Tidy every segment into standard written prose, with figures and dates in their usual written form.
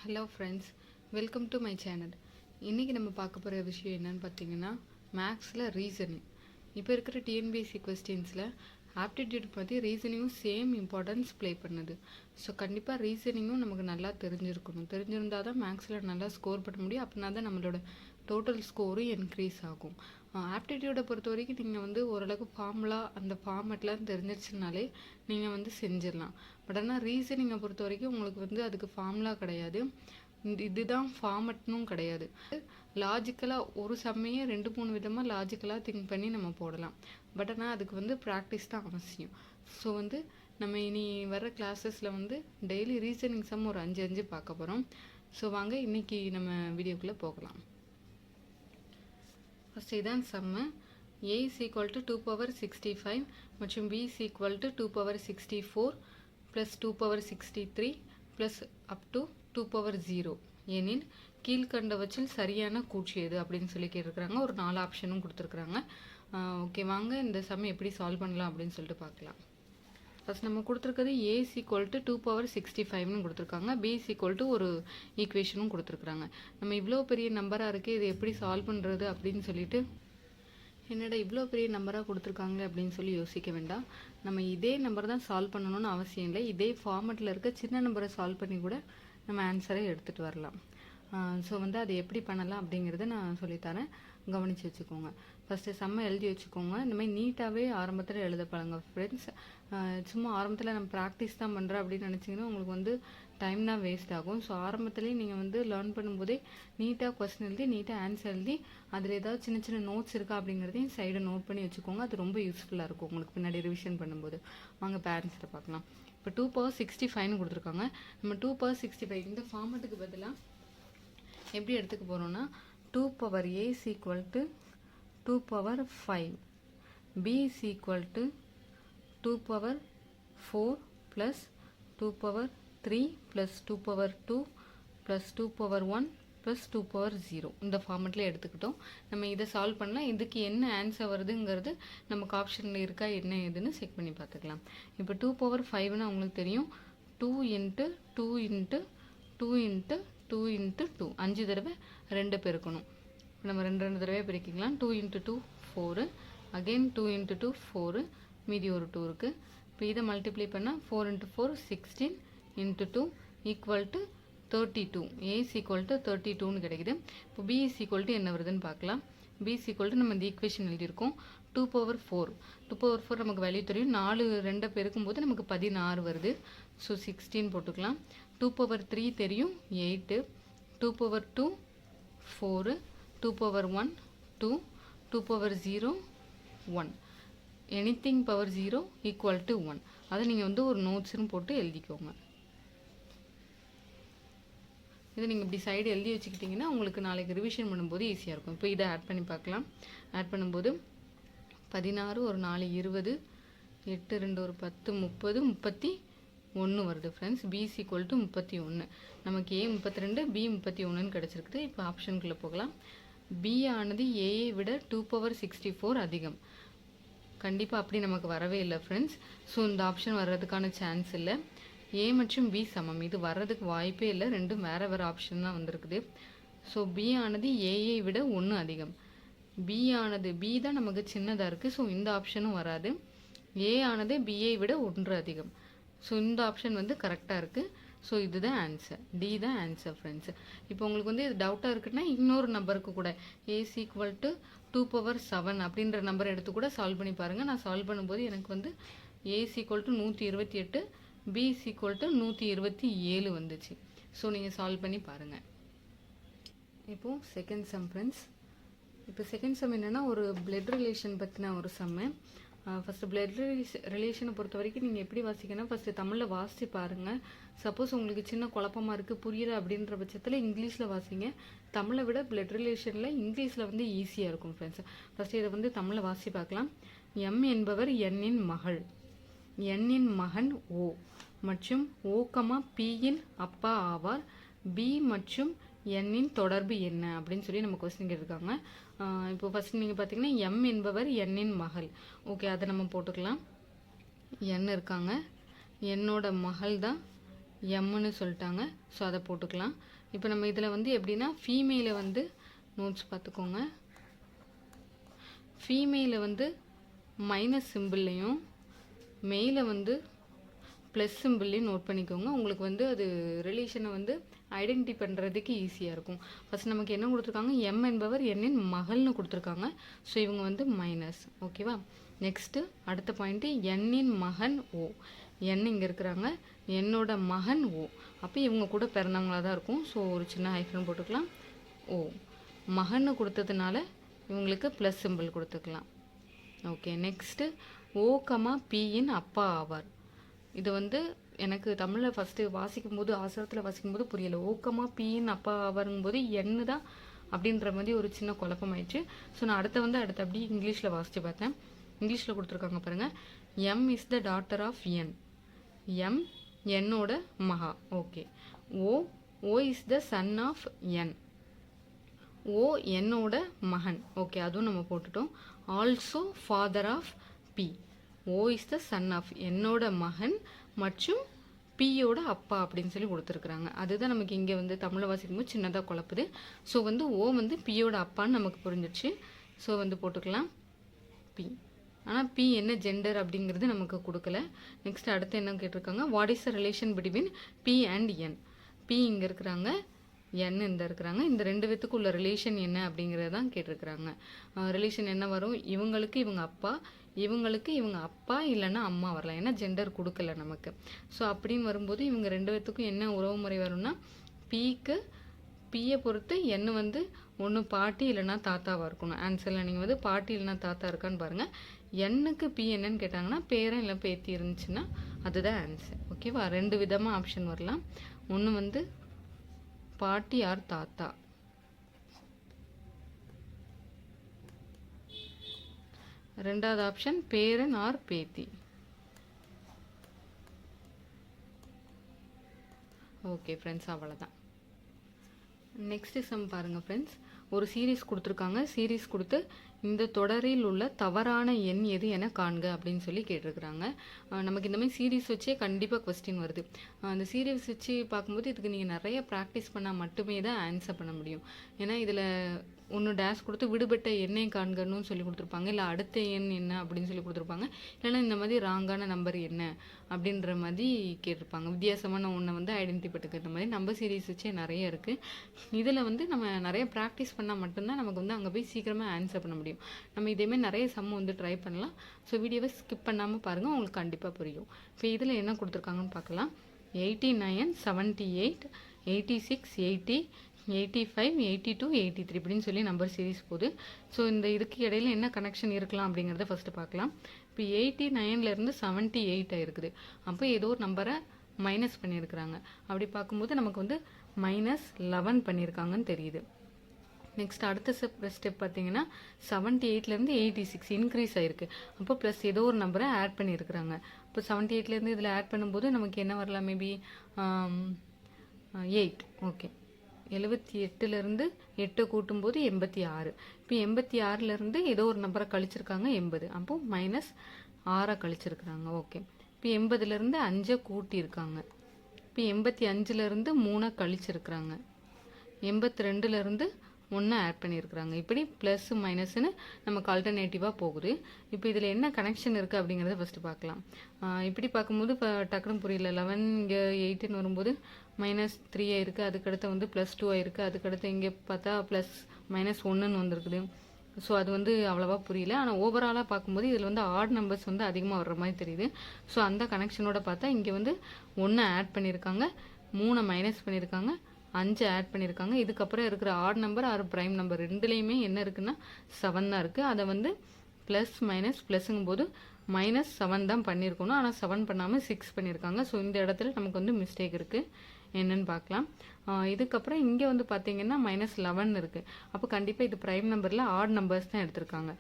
Hello friends, welcome to my channel. இன்றைக்கி நம்ம பார்க்க போகிற விஷயம் என்னென்னு பார்த்தீங்கன்னா, மேக்ஸில் ரீசனிங். இப்போ இருக்கிற டிஎன்பிஎஸ்சி கொஸ்டின்ஸில் ஆப்டிடியூட் பற்றி ரீசனிங்கும் சேம் இம்பார்ட்டன்ஸ் ப்ளே பண்ணுது. ஸோ கண்டிப்பாக ரீசனிங்கும் நமக்கு நல்லா தெரிஞ்சிருக்கணும். தெரிஞ்சிருந்தால் தான் மேக்ஸில் நல்லா ஸ்கோர் பண்ண முடியும். அப்படின்னா தான் நம்மளோட டோட்டல் ஸ்கோரும் இன்க்ரீஸ் ஆகும். ஆப்டிடியூடை பொறுத்த வரைக்கும் நீங்கள் ஓரளவுக்கு ஃபார்முலா அந்த ஃபார்மெட்லாம் தெரிஞ்சிருச்சுனாலே நீங்கள் செஞ்சிடலாம். பட் ஆனால் ரீசனிங்கை பொறுத்த வரைக்கும் உங்களுக்கு அதுக்கு ஃபார்முலா கிடையாது, இதுதான் ஃபார்மெட்னும் கிடையாது. லாஜிக்கலாக ஒரு சமயம் 2-3 விதமாக லாஜிக்கலாக திங்க் பண்ணி நம்ம போடலாம். பட் ஆனால் அதுக்கு ப்ராக்டிஸ் தான் அவசியம். ஸோ நம்ம இனி வர கிளாஸஸில் டெய்லி ரீசனிங் சம் ஒரு 5 பார்க்க போகிறோம். ஸோ வாங்க இன்றைக்கி நம்ம வீடியோக்குள்ளே போகலாம். ஃபஸ்ட் இதான் சம்மு. a is equal to 2 power 65 மற்றும் b is equal to 2 power 64 plus 2 power 63 plus up to 2 power 0 எனில் கீழ்கண்டவற்றில் சரியான கூற்று எது அப்படின்னு சொல்லி கேட்டிருக்கிறாங்க. ஒரு 4 ஆப்ஷனும் கொடுத்துருக்குறாங்க. ஓகே, வாங்க இந்த சம் எப்படி சால்வ் பண்ணலாம் அப்படின்னு சொல்லிட்டு பார்க்கலாம். ஃபஸ்ட் நம்ம கொடுத்துருக்கிறது a is equal to 2 power 65னு கொடுத்துருக்காங்க. b is equal to ஒரு ஈக்குவேஷனும் கொடுத்துருக்குறாங்க. நம்ம இவ்வளோ பெரிய நம்பராக இருக்குது, இது எப்படி சால்வ் பண்ணுறது அப்படின்னு சொல்லிட்டு என்னடா இவ்வளோ பெரிய நம்பராக கொடுத்துருக்காங்களே அப்படின்னு சொல்லி யோசிக்க வேண்டாம். நம்ம இதே நம்பர் தான் சால்வ் பண்ணணும்னு அவசியம் இல்லை. இதே ஃபார்மெட்டில் இருக்க சின்ன நம்பரை சால்வ் பண்ணி கூட நம்ம ஆன்சரை எடுத்துகிட்டு வரலாம். ஸோ அது எப்படி பண்ணலாம் அப்படிங்கிறத நான் சொல்லித்தரேன், கவனித்து வச்சுக்கோங்க. ஃபஸ்ட்டு செம்ம எழுதி வச்சுக்கோங்க. இந்த மாதிரி நீட்டாகவே ஆரம்பத்தில் எழுத பழங்க ஃப்ரெண்ட்ஸ். சும்மா ஆரம்பத்தில் நம்ம ப்ராக்டிஸ் தான் பண்ணுறேன் அப்படின்னு நினச்சிங்கன்னா உங்களுக்கு டைம் தான் வேஸ்ட் ஆகும். ஸோ ஆரம்பத்துலேயே நீங்கள் லேர்ன் பண்ணும்போதே நீட்டாக கொஸ்டின் எழுதி நீட்டாக ஆன்சர் எழுதி அதில் ஏதாவது சின்ன சின்ன நோட்ஸ் இருக்கா அப்படிங்கிறதையும் சைடை நோட் பண்ணி வச்சுக்கோங்க. அது ரொம்ப யூஸ்ஃபுல்லாக இருக்கும் உங்களுக்கு பின்னாடி ரிவிஷன் பண்ணும்போது. வாங்க இப்போ ஆன்சரை பார்க்கலாம். இப்போ 2 power 65னு கொடுத்துருக்காங்க. நம்ம 2 power 65 இந்த ஃபார்மெட்டுக்கு பதிலாக எப்படி எடுத்துக்க போகிறோன்னா 2 power a is equal to 2 power 5, b is equal to 2 power 4 plus 2 power 3 plus 2 power 2 plus 2 power 1 plus 2 power 0 இந்த ஃபார்மெட்டில் எடுத்துக்கிட்டோம். நம்ம இதை சால்வ் பண்ணலாம். இதுக்கு என்ன ஆன்சர் வருதுங்கிறது நமக்கு ஆப்ஷனில் இருக்கா என்ன ஏதுன்னு செக் பண்ணி பார்த்துக்கலாம். இப்போ 2 power 5ன்னு அவங்களுக்கு தெரியும். 2 into 2 into 2 into 2 into 2 5 தடவை 2 பெருக்கணும். நம்ம 2 தடவை பெருக்கிக்கலாம். 2 into 2 4, அகெயின் 2 into 2 4, மீதி ஒரு 2 இருக்குது. இப்போ இதை மல்டிப்ளை பண்ணால் 4 into 4 16 into 2 equal to 32. a is equal to 32னு கிடைக்குது. இப்போ b is equal to என்ன வருதுன்னு பார்க்கலாம். b is equal to நம்ம இந்த ஈக்குவேஷன் எழுதியிருக்கோம். 2 power 4 2 power 4 நமக்கு வேல்யூ தெரியும். 4 2 பெருக்கும்போது நமக்கு 16 வருது. ஸோ 16 போட்டுக்கலாம். 2 power 3 தெரியும் 8, 2 power 2 4, 2 power 1 2, 2 power 0 1, anything power 0 equal to 1. அதை நீங்கள் ஒரு நோட்ஸ்னு போட்டு எழுதிக்கோங்க. இதை நீங்கள் இப்படி சைடு எழுதி வச்சுக்கிட்டிங்கன்னா உங்களுக்கு நாளைக்கு ரிவிஷன் பண்ணும்போது ஈஸியாக இருக்கும். இப்போ இதை ஆட் பண்ணி பார்க்கலாம். ஆட் பண்ணும்போது 16 ஒரு 4 20, 8 2 ஒரு 10 30 31 வருது friends. b is equal to 31. நமக்கு a 32, b 31ன்னு கிடச்சிருக்குது. இப்போ ஆப்ஷனுக்குள்ளே போகலாம். b ஆனது ஏயை விட 2 power 64 அதிகம். கண்டிப்பாக அப்படி நமக்கு வரவே இல்லை ஃப்ரெண்ட்ஸ். ஸோ இந்த ஆப்ஷன் வர்றதுக்கான சான்ஸ் இல்லை. a மற்றும் b சமம், இது வர்றதுக்கு வாய்ப்பே இல்லை. ரெண்டும் வேறு ஆப்ஷன் தான் வந்திருக்குது. ஸோ b ஆனது ஏயை விட 1 அதிகம். b தான் நமக்கு சின்னதாக இருக்குது. ஸோ இந்த ஆப்ஷனும் வராது. a ஆனது bயை விட 1 அதிகம். ஸோ இந்த ஆப்ஷன் கரெக்டாக இருக்குது. ஸோ இதுதான் ஆன்சர், டி தான் ஆன்சர் ஃப்ரெண்ட்ஸ். இப்போ உங்களுக்கு இது டவுட்டாக இருக்குன்னா இன்னொரு நம்பருக்கு கூட a is equal to 2 power 7 அப்படின்ற நம்பர் எடுத்து கூட சால்வ் பண்ணி பாருங்கள். நான் சால்வ் பண்ணும்போது எனக்கு a is equal to 128, b is equal to 127 வந்துச்சு. ஸோ நீங்கள் சால்வ் பண்ணி பாருங்கள். இப்போது செகண்ட் சம் ஃப்ரெண்ட்ஸ். இப்போ செகண்ட் சம் என்னென்னா ஒரு பிளட் ரிலேஷன் பற்றின ஒரு சம்மு. ஃபஸ்ட்டு பிளட் ரிலேஷனை பொறுத்த வரைக்கும் நீங்கள் எப்படி வாசிக்கணும், ஃபஸ்ட்டு தமிழில் வாசித்து பாருங்கள். சப்போஸ் உங்களுக்கு சின்ன குழப்பமாக இருக்குது புரியல அப்படின்ற பட்சத்தில் இங்கிலீஷில் வாசிங்க. தமிழை விட பிளட் ரிலேஷனில் இங்கிலீஷில் ஈஸியாக இருக்கும் ஃப்ரெண்ட்ஸ். ஃபஸ்ட்டு இதை தமிழில் வாசி பார்க்கலாம். எம் என்பவர் எண்ணின் மகள், எண்ணின் மகன் ஓ மற்றும் ஓ பியின் அப்பா ஆவார். பி மற்றும் எண்ணின் தொடர்பு என்ன அப்படின்னு சொல்லி நம்ம கொஸ்டின் கேட்டிருக்காங்க. இப்போ ஃபஸ்ட் நீங்கள் பார்த்தீங்கன்னா எம் என்பவர் எண்ணின் மகள். ஓகே, அதை நம்ம போட்டுக்கலாம். எண் இருக்காங்க, என்னோட மகள் தான் எம்னு சொல்லிட்டாங்க. ஸோ அதை போட்டுக்கலாம். இப்போ நம்ம இதில் வந்து எப்படின்னா ஃபீமேலை வந்து நோட்ஸ் பார்த்துக்கோங்க. ஃபீமேலை வந்து மைனஸ் சிம்பிள்லையும் மெயிலை வந்து ப்ளஸ் சிம்பிள்லையும் நோட் பண்ணிக்கோங்க. உங்களுக்கு வந்து அது ரிலேஷனை வந்து ஐடென்டிட்டி பண்ணுறதுக்கு ஈஸியாக இருக்கும். ஃபஸ்ட் நமக்கு என்ன கொடுத்துருக்காங்க, எம் என்பவர் என்னின் மகள்னு கொடுத்துருக்காங்க. ஸோ இவங்க வந்து மைனஸ். ஓகேவா. நெக்ஸ்ட்டு அடுத்த பாயிண்ட்டு என்னின் மகன் ஓ. என் இங்கே இருக்கிறாங்க, என்னோட மகன் ஓ. அப்போ இவங்க கூட பிறந்தவங்களாக தான் இருக்கும். ஸோ ஒரு சின்ன ஹைஃபன் போட்டுக்கலாம். ஓ மகன்னு கொடுத்ததுனால இவங்களுக்கு ப்ளஸ் சிம்பிள் கொடுத்துக்கலாம். ஓகே. நெக்ஸ்ட்டு ஓ கமா பியின் அப்பா ஆவார். இது வந்து எனக்கு தமிழில் ஃபஸ்ட்டு வாசிக்கும்போது ஆசிரத்தில் வாசிக்கும்போது புரியலை. ஓக்கமா பியின் அப்பா ஆவாருங்கும்போது என்ன தான் அப்படின்ற மாதிரி ஒரு சின்ன குழப்பம் ஆயிடுச்சு. ஸோ நான் அடுத்து அப்படி இங்கிலீஷில் வாசித்து பார்த்தேன். இங்கிலீஷில் கொடுத்துருக்காங்க பாருங்கள். M is the daughter of N. M என்னோட மகா. Okay. O O is the son of N. O என்னோட மகன். ஓகே, அதுவும் நம்ம போட்டுட்டோம். Also father of B. O is the son of என்னோட மகன் மற்றும் பியோட அப்பா அப்படின்னு சொல்லி கொடுத்துருக்குறாங்க. அதுதான் நமக்கு இங்கே வந்து தமிழை வாசிக்கும்போது சின்னதாக குழப்புது. ஸோ வந்து ஓ வந்து பியோட அப்பான்னு நமக்கு புரிஞ்சிடுச்சு. ஸோ வந்து போட்டுக்கலாம் பி. ஆனால் பி என்ன ஜெண்டர் அப்படிங்கிறது நமக்கு கொடுக்கல. நெக்ஸ்ட் அடுத்து என்ன கேட்டிருக்காங்க, what is the relation between P and N. P இங்கே இருக்கிறாங்க, என் இந்த இருக்கிறாங்க. இந்த ரெண்டு பேத்துக்கு உள்ள ரிலேஷன் என்ன அப்படிங்கிறது தான் கேட்டிருக்கிறாங்க. ரிலேஷன் என்ன வரும், இவங்களுக்கு இவங்க அப்பா, இவங்களுக்கு இவங்க அப்பா இல்லைன்னா அம்மா வரலாம். ஏன்னா ஜெண்டர் கொடுக்கல நமக்கு. ஸோ அப்படின்னு வரும்போது இவங்க ரெண்டு பேத்துக்கும் என்ன உறவு முறை வரும்னா, பியை பொறுத்து என்ன வந்து ஒன்று பாட்டி இல்லைன்னா தாத்தாவாக இருக்கணும். ஆன்சரில் நீங்கள் வந்து பாட்டி இல்லைன்னா தாத்தா இருக்கான்னு பாருங்கள். என்னுக்கு பி என்னன்னு கேட்டாங்கன்னா பேரன் இல்லை பேத்தி இருந்துச்சுன்னா அதுதான் ஆன்சர். ஓகேவா. ரெண்டு விதமாக ஆப்ஷன் வரலாம். ஒன்று வந்து பாட்டி ஆர் தாத்தா, ரெண்டாவது ஆப்ஷன் பேரன் ஆர் பேத்தி. ஓகே ஃப்ரெண்ட்ஸ், அவ்வளோதான். நெக்ஸ்ட் சம் பாருங்கள் ஃப்ரெண்ட்ஸ். ஒரு சீரீஸ் கொடுத்துருக்காங்க. சீரீஸ் கொடுத்து இந்த தொடரில் உள்ள தவறான எண் எது என காண்க அப்படின்னு சொல்லி கேட்டிருக்கிறாங்க. நமக்கு இந்த மாதிரி சீரீஸ் வச்சே கண்டிப்பாக கொஸ்டின் வருது. அந்த சீரீஸ் வச்சு பார்க்கும்போது இதுக்கு நீங்கள் நிறைய ப்ராக்டிஸ் பண்ணால் மட்டுமே தான் ஆன்சர் பண்ண முடியும். ஏன்னா இதில் ஒன்று டேஷ் கொடுத்து விடுபட்ட எண்ணை காண்கன்னு சொல்லி கொடுத்துருப்பாங்க, இல்லை அடுத்த எண் என்ன அப்படின்னு சொல்லி கொடுத்துருப்பாங்க, இல்லைன்னா இந்த மாதிரி ராங்கான நம்பர் என்ன அப்படின்ற மாதிரி கேட்டிருப்பாங்க. வித்தியாசமான ஒன்றை வந்து ஐடென்டிஃபை பண்ணிக்கிற மாதிரி நம்பர் சீரீஸ் வச்சே நிறைய இருக்குது. இதில் வந்து நம்ம நிறைய ப்ராக்டிஸ் பண்ணால் மட்டும்தான் நமக்கு வந்து அங்கே போய் சீக்கிரமாக ஆன்சர் பண்ண முடியும். நம்ம இதேமாதிரி நிறைய சம் வந்து ட்ரை பண்ணலாம். ஸோ வீடியோவை ஸ்கிப் பண்ணாமல் பாருங்கள், உங்களுக்கு கண்டிப்பாக புரியும். இப்போ இதில் என்ன கொடுத்துருக்காங்கன்னு பார்க்கலாம். 89, 78, 86, 80, 85, 82, 83 இப்படின்னு சொல்லி நம்பர் சீரீஸ் போகுது. ஸோ இந்த இதுக்கு இடையில என்ன கனெக்ஷன் இருக்கலாம் அப்படிங்கிறத ஃபஸ்ட்டு பார்க்கலாம். இப்போ 89லேருந்து 78 இருக்குது. அப்போ ஏதோ ஒரு நம்பரை மைனஸ் பண்ணியிருக்கிறாங்க. அப்படி பார்க்கும்போது நமக்கு வந்து -11 பண்ணியிருக்காங்கன்னு தெரியுது. நெக்ஸ்ட் அடுத்த ஸ்டெப் பார்த்தீங்கன்னா 78லேருந்து 86 இன்க்ரீஸ் ஆகிருக்கு. அப்போ ப்ளஸ் ஏதோ ஒரு நம்பரை ஆட் பண்ணியிருக்கிறாங்க. இப்போ 78லேருந்து இதில் ஆட் பண்ணும்போது நமக்கு என்ன வரலாம், மேபி 8. ஓகே, 78லேருந்து 8 கூட்டும்போது 86. இப்போ 86லேருந்து ஏதோ ஒரு நம்பரை கழிச்சிருக்காங்க 80. அப்போ -6 கழிச்சிருக்கிறாங்க. ஓகே, இப்போ 80லேருந்து 5 கூட்டியிருக்காங்க. இப்போ 85லேருந்து 3 கழிச்சிருக்கிறாங்க. 82லேருந்து 1 ஆட் பண்ணியிருக்கிறாங்க. இப்படி ப்ளஸ் மைனஸ்ன்னு நமக்கு ஆல்டர்னேட்டிவாக போகுது. இப்போ இதில் என்ன கனெக்ஷன் இருக்குது அப்படிங்கிறத ஃபஸ்ட்டு பார்க்கலாம். இப்படி பார்க்கும்போது இப்போ டக்குன்னு புரியல. 11 இங்கே 8ன்னு வரும்போது -3 இருக்குது, அதுக்கடுத்து வந்து +2 இருக்குது, அதுக்கடுத்து இங்கே பார்த்தா +-1ன்னு வந்திருக்குது. ஸோ அது வந்து அவ்வளோவா புரியல. ஆனால் ஓவராலாக பார்க்கும்போது இதில் வந்து ஆட் நம்பர்ஸ் வந்து அதிகமாக வர்ற மாதிரி தெரியுது. ஸோ அந்த கனெக்ஷனோட பார்த்தா இங்கே வந்து 1 ஆட் பண்ணியிருக்காங்க, 3 மைனஸ் பண்ணியிருக்காங்க, 5 ஆட் பண்ணியிருக்காங்க. இதுக்கப்புறம் இருக்கிற odd number or prime number ரெண்டுலேயுமே என்ன இருக்குன்னா 7 தான் இருக்குது. அதை வந்து ப்ளஸ் மைனஸ் ப்ளஸ்ஸுங்கும் போது -7 தான் பண்ணியிருக்கணும். ஆனால் 7 பண்ணாமல் 6 பண்ணியிருக்காங்க. ஸோ இந்த இடத்துல நமக்கு வந்து மிஸ்டேக் இருக்குது. என்னன்னு பார்க்கலாம். இதுக்கப்புறம் இங்கே வந்து பார்த்தீங்கன்னா -11 இருக்குது. அப்போ கண்டிப்பாக இது ப்ரைம் நம்பரில் ஆட் நம்பர்ஸ் தான் எடுத்திருக்காங்க.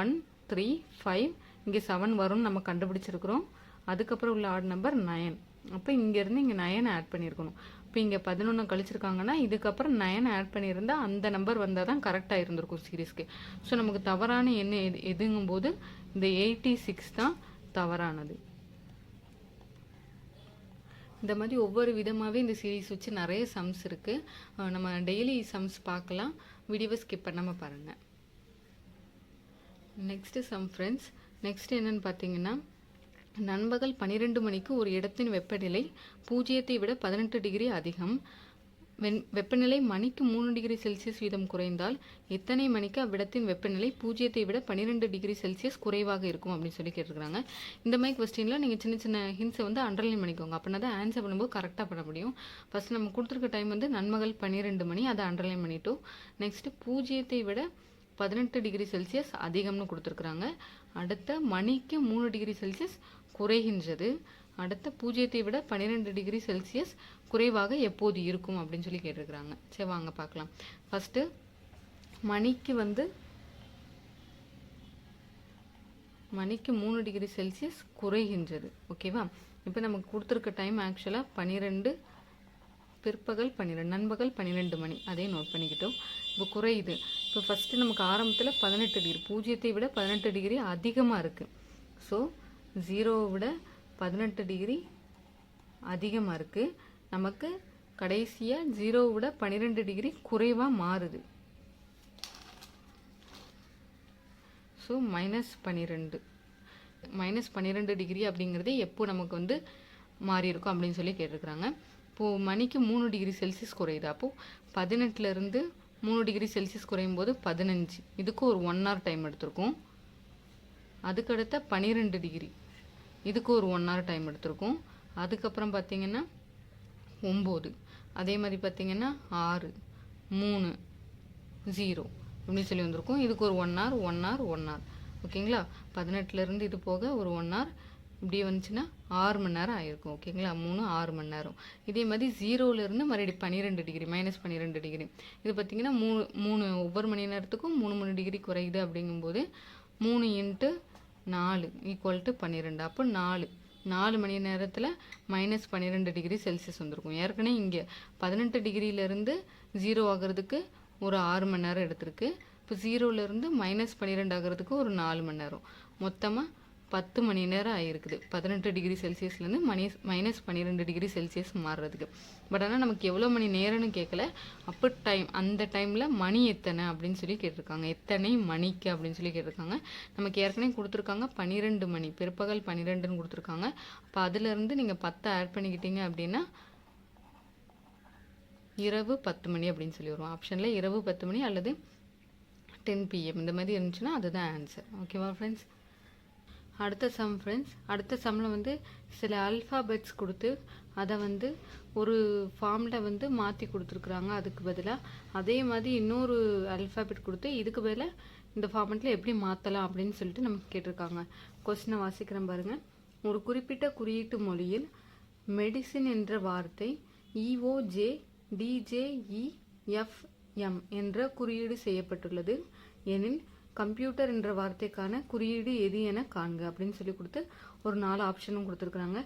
1, 3, 5, இங்கே 7 வரும்னு நம்ம கண்டுபிடிச்சிருக்கிறோம். அதுக்கப்புறம் உள்ள ஆட் நம்பர் 9. அப்போ இங்கேருந்து இங்கே 9 ஆட் பண்ணியிருக்கணும். இப்போ இங்கே 11 கழிச்சிருக்காங்கன்னா இதுக்கப்புறம் 9 ஆட் பண்ணியிருந்தால் அந்த நம்பர் வந்தால் தான் கரெக்டாக இருந்திருக்கும் சீரீஸ்க்கு. ஸோ நமக்கு தவறான எண்ணு எதுங்கும்போது இந்த 86 தான் தவறானது. இந்த மாதிரி ஒவ்வொரு விதமாகவே இந்த சீரீஸ் வச்சு நிறைய சம்ஸ் இருக்குது. நம்ம டெய்லி சம்ஸ் பார்க்கலாம். வீடியோவை ஸ்கிப் பண்ணாமல் பாருங்கள். Next some friends. நெக்ஸ்ட் என்னென்னு பார்த்தீங்கன்னா, நண்பகல் 12 மணிக்கு ஒரு இடத்தின் வெப்பநிலை 0 விட 18 டிகிரி அதிகம். வெப்பநிலை மணிக்கு 3 டிகிரி செல்சியஸ் வீதம் குறைந்தால் எத்தனை மணிக்கு அவ்விடத்தின் வெப்பநிலை 0 விட 12 டிகிரி செல்சியஸ் குறைவாக இருக்கும் அப்படின்னு சொல்லி கேட்டிருக்காங்க. இந்த மாதிரி கொஸ்டினில் நீங்கள் சின்ன சின்ன ஹிண்ட்ஸை வந்து அண்டர்லைன் பண்ணிக்கோங்க. அப்படின்னா தான் ஆன்சர் பண்ணும்போது கரெக்டாக பண்ண முடியும். ஃபஸ்ட் நம்ம கொடுத்துருக்க டைம் வந்து நண்பகல் 12 மணி, அதை அண்டர்லைன் பண்ணிட்டோம். நெக்ஸ்ட்டு 0 விட 18 டிகிரி செல்சியஸ் அதிகம்னு கொடுத்துருக்குறாங்க. அடுத்த மணிக்கு 3 டிகிரி செல்சியஸ் குறைகின்றது. அடுத்த 0 விட 12 டிகிரி செல்சியஸ் குறைவாக எப்போது இருக்கும் அப்படின்னு சொல்லி கேட்டிருக்கிறாங்க. சரி வாங்க பார்க்கலாம். ஃபஸ்ட்டு மணிக்கு 3 டிகிரி செல்சியஸ் குறைகின்றது. ஓகேவா? இப்போ நமக்கு கொடுத்துருக்க டைம் ஆக்சுவலாக 12 பிற்பகல் 12 நண்பகல் 12 மணி, அதையும் நோட் பண்ணிக்கிட்டோம். இப்போ குறையுது. இப்போ ஃபஸ்ட்டு நமக்கு ஆரம்பத்தில் 18 டிகிரி, 0 விட 18 டிகிரி அதிகமாக இருக்குது. ஸோ 0 விட 18 டிகிரி அதிகமாக இருக்குது. நமக்கு கடைசியாக 0 விட 12 டிகிரி குறைவாக மாறுது. ஸோ -12 டிகிரி அப்படிங்கிறது எப்போ நமக்கு வந்து மாறி இருக்கும் அப்படின்னு சொல்லி கேட்டிருக்கிறாங்க. இப்போது மணிக்கு 3 டிகிரி செல்சியஸ் குறையுது. அப்போது 18லேருந்து 3 டிகிரி செல்சியஸ் குறையும் போது 15, இதுக்கு ஒரு 1 hour டைம் எடுத்திருக்கும். அதுக்கடுத்த 12 டிகிரி, இதுக்கு ஒரு 1 hour டைம் எடுத்திருக்கும். அதுக்கப்புறம் பார்த்திங்கன்னா 9, அதே மாதிரி பார்த்திங்கன்னா 6, 3, 0 அப்படின்னு சொல்லி வந்திருக்கும். இதுக்கு ஒரு 1 hour 1 hour 1 hour. ஓகேங்களா? 18லேருந்து இது போக ஒரு 1 hour இப்படி வந்துச்சுன்னா 6 மணி நேரம் ஆயிருக்கும். ஓகேங்களா? 3 6 மணி நேரம். இதே மாதிரி 0லேருந்து மறுபடியும் 12 டிகிரி -12 டிகிரி. இது பார்த்திங்கன்னா 3 ஒவ்வொரு மணி நேரத்துக்கும் 3 டிகிரி குறையுது. அப்படிங்கும்போது 3 × 4 = 12. அப்போ 4 மணி நேரத்தில் -12 டிகிரி செல்சியஸ் வந்திருக்கும். ஏற்கனவே இங்கே 18 டிகிரியிலேருந்து 0 ஆகிறதுக்கு ஒரு 6 மணி நேரம் எடுத்திருக்கு. இப்போ 0லேருந்து -12 ஆகிறதுக்கு ஒரு 4 மணி நேரம், மொத்தமாக 10 மணி நேரம் ஆகிருக்குது 18 டிகிரி செல்சியஸ்லேருந்து -12 டிகிரி செல்சியஸ் மாறுறதுக்கு. பட் ஆனால் நமக்கு எவ்வளோ மணி நேரம்னு கேட்கல. அப்போ அந்த டைமில் மணி எத்தனை அப்படின்னு சொல்லி கேட்டிருக்காங்க. எத்தனை மணிக்கு அப்படின்னு சொல்லி கேட்டிருக்காங்க. நமக்கு ஏற்கனவே கொடுத்துருக்காங்க 12 மணி, பிற்பகல் 12ன்னு கொடுத்துருக்காங்க. அப்போ அதுலேருந்து நீங்கள் 10 ஆட் பண்ணிக்கிட்டீங்க அப்படின்னா இரவு 10 மணி அப்படின்னு சொல்லி வரும். ஆப்ஷனில் இரவு 10 மணி அல்லது 10 PM இந்த மாதிரி இருந்துச்சுன்னா அதுதான் ஆன்சர். ஓகேவா ஃப்ரெண்ட்ஸ்? அடுத்த சம் ஃப்ரெண்ட்ஸ். அடுத்த சம்மில் வந்து சில ஆல்ஃபாபெட்ஸ் கொடுத்து அதை வந்து ஒரு ஃபார்மில் வந்து மாற்றி கொடுத்துருக்குறாங்க. அதுக்கு பதிலாக அதே மாதிரி இன்னொரு ஆல்ஃபாபெட் கொடுத்து இதுக்கு பதிலாக இந்த ஃபார்மெட்டில் எப்படி மாற்றலாம் அப்படின்னு சொல்லிட்டு நமக்கு கேட்டிருக்காங்க. கொஸ்டினை வாசிக்கிறேன் பாருங்கள். ஒரு குறிப்பிட்ட குறியீட்டு மொழியில் மெடிசின் என்ற வார்த்தை EOJDJEFM என்ற குறியீடு செய்யப்பட்டுள்ளது எனில் கம்ப்யூட்டர் என்ற வார்த்தைக்கான குறியீடு எது என காண்க அப்படின்னு சொல்லி கொடுத்து ஒரு 4 ஆப்ஷனும் கொடுத்துருக்குறாங்க.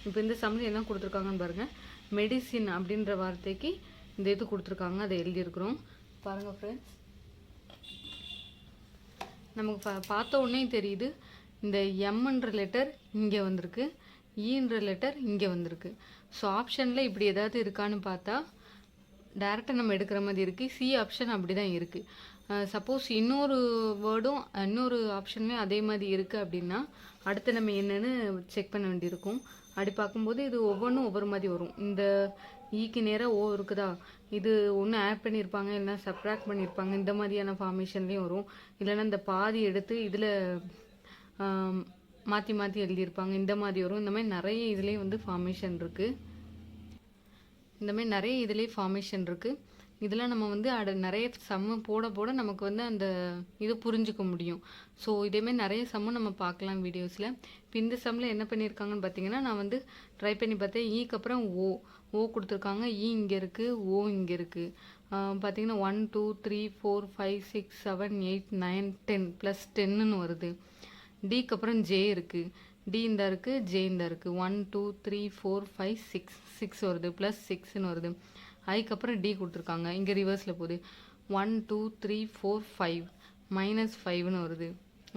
இப்போ இந்த சம்மில் என்ன கொடுத்துருக்காங்கன்னு பாருங்கள். மெடிசின் அப்படின்ற வார்த்தைக்கு இந்த இது கொடுத்துருக்காங்க, அதை எழுதியிருக்கிறோம் பாருங்கள் ஃப்ரெண்ட்ஸ். நமக்கு பார்த்த உடனே தெரியுது இந்த எம்ன்ற லெட்டர் இங்கே வந்திருக்கு, ஈன்ற லெட்டர் இங்கே வந்திருக்கு. ஸோ ஆப்ஷனில் இப்படி ஏதாவது இருக்கான்னு பார்த்தா டேரெக்டாக நம்ம எடுக்கிற மாதிரி இருக்குது. சி ஆப்ஷன் அப்படி தான் இருக்குது. சப்போஸ் இன்னொரு வேர்டும் இன்னொரு ஆப்ஷன்லேயும் அதே மாதிரி இருக்குது அப்படின்னா அடுத்து நம்ம என்னென்னு செக் பண்ண வேண்டியிருக்கும். அப்படி பார்க்கும்போது இது ஒவ்வொன்றும் ஒவ்வொரு மாதிரி வரும். இந்த ஈக்கு நேராக ஓ இருக்குதா, இது ஒன்று ஆட் பண்ணியிருப்பாங்க, இல்லைனா சப்ராக்ட் பண்ணியிருப்பாங்க, இந்த மாதிரியான ஃபார்மேஷன்லேயும் வரும். இல்லைன்னா இந்த பாதி எடுத்து இதில் மாற்றி மாற்றி எழுதியிருப்பாங்க, இந்த மாதிரி வரும். இந்த மாதிரி நிறைய இதுலேயும் வந்து ஃபார்மேஷன் இருக்குது. இதெல்லாம் நம்ம வந்து நிறைய சம்மு போட நமக்கு வந்து அந்த இது புரிஞ்சுக்க முடியும். ஸோ இதேமாதிரி நிறைய சம்மு நம்ம பார்க்கலாம் வீடியோஸில். இப்போ இந்த சம்மில் என்ன பண்ணியிருக்காங்கன்னு பார்த்தீங்கன்னா, நான் வந்து ட்ரை பண்ணி பார்த்தேன். ஈக்கு அப்புறம் ஓ கொடுத்துருக்காங்க. ஈ இங்கே இருக்குது, ஓ இங்கே இருக்குது. பார்த்தீங்கன்னா 1 2 3 4 5 6 7 8 9 10 +10ன்னு வருது. டிக்கு அப்புறம் ஜே இருக்குது, டி இந்த இருக்குது, ஜே இந்த இருக்குது. 1 2 3 4 5 6 வருது, +6ன்னு வருது. அதுக்கப்புறம் டி கொடுத்துருக்காங்க, இங்கே ரிவர்ஸில் போகுது. 1 2 3 4 5 -5ன்னு வருது.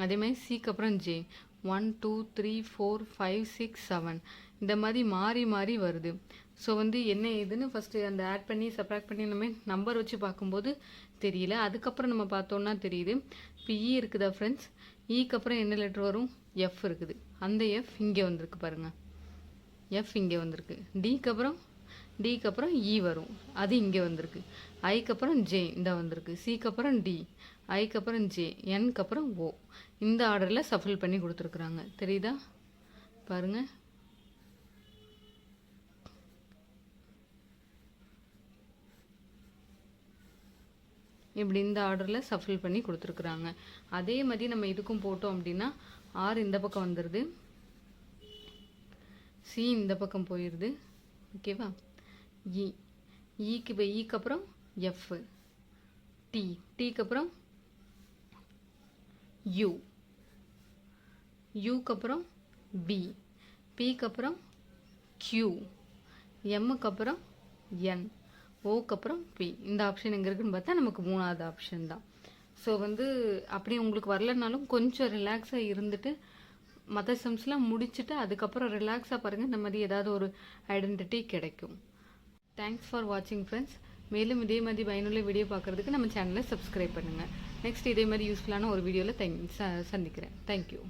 அதே மாதிரி சிக்கு அப்புறம் ஜே 1 2 3 4 5 6 7 இந்த மாதிரி மாறி மாறி வருது. ஸோ வந்து என்ன ஏதுன்னு ஃபஸ்ட்டு அந்த ஆட் பண்ணி சப்ராக்ட் பண்ணி நம்ம நம்பர் வச்சு பார்க்கும்போது தெரியல. அதுக்கப்புறம் நம்ம பார்த்தோன்னா தெரியுது. இப்போ இ இருக்குதா ஃப்ரெண்ட்ஸ், ஈக்கு அப்புறம் என்ன லெட்டர் வரும், எஃப் இருக்குது. அந்த எஃப் இங்கே வந்திருக்கு பாருங்கள், எஃப் இங்கே வந்திருக்கு. டிக்கு அப்புறம் இ வரும், அது இங்கே வந்திருக்கு. ஐக்கு அப்புறம் ஜே இந்த வந்திருக்கு. சிக்கு அப்புறம் டி, ஐக்கு அப்புறம் ஜே, என்க்கு அப்புறம் ஓ. இந்த ஆர்டரில் சஃபில் பண்ணி கொடுத்துருக்குறாங்க. தெரியுதா பாருங்கள். இப்படி இந்த ஆர்டரில் சஃபில் பண்ணி கொடுத்துருக்குறாங்க. அதே மாதிரி நம்ம இதுக்கும் போட்டோம் அப்படின்னா ஆர் இந்த பக்கம் வந்துடுது, சி இந்த பக்கம் போயிடுது. ஓகேவா. ஈக்கு அப்புறம் எஃப், டீக்கு அப்புறம் யூக்கு அப்புறம் பி, பிக்கு அப்புறம் கியூ, எம்முக்கு அப்புறம் என், ஓக்கு அப்புறம் பி. இந்த ஆப்ஷன் எங்கே இருக்குன்னு பார்த்தா நமக்கு 3வது ஆப்ஷன் தான். ஸோ வந்து அப்படி உங்களுக்கு வரலனாலும் கொஞ்சம் ரிலாக்ஸாக இருந்துட்டு மற்ற சம்ஸ்லாம் முடிச்சுட்டு அதுக்கப்புறம் ரிலாக்ஸாக பாருங்கள், இந்த மாதிரி ஏதாவது ஒரு ஐடென்டிட்டி கிடைக்கும். தேங்க்ஸ் ஃபார் வாட்சிங் ஃப்ரெண்ட்ஸ். மேலும் இதே மாதிரி பயனுள்ள வீடியோ பார்க்குறதுக்கு நம்ம சேனலை சப்ஸ்கிரைப் பண்ணுங்கள். நெக்ஸ்ட் இதே மாதிரி யூஸ்ஃபுல்லான ஒரு வீடியோவில் சந்திக்கிறேன். தேங்க்யூ.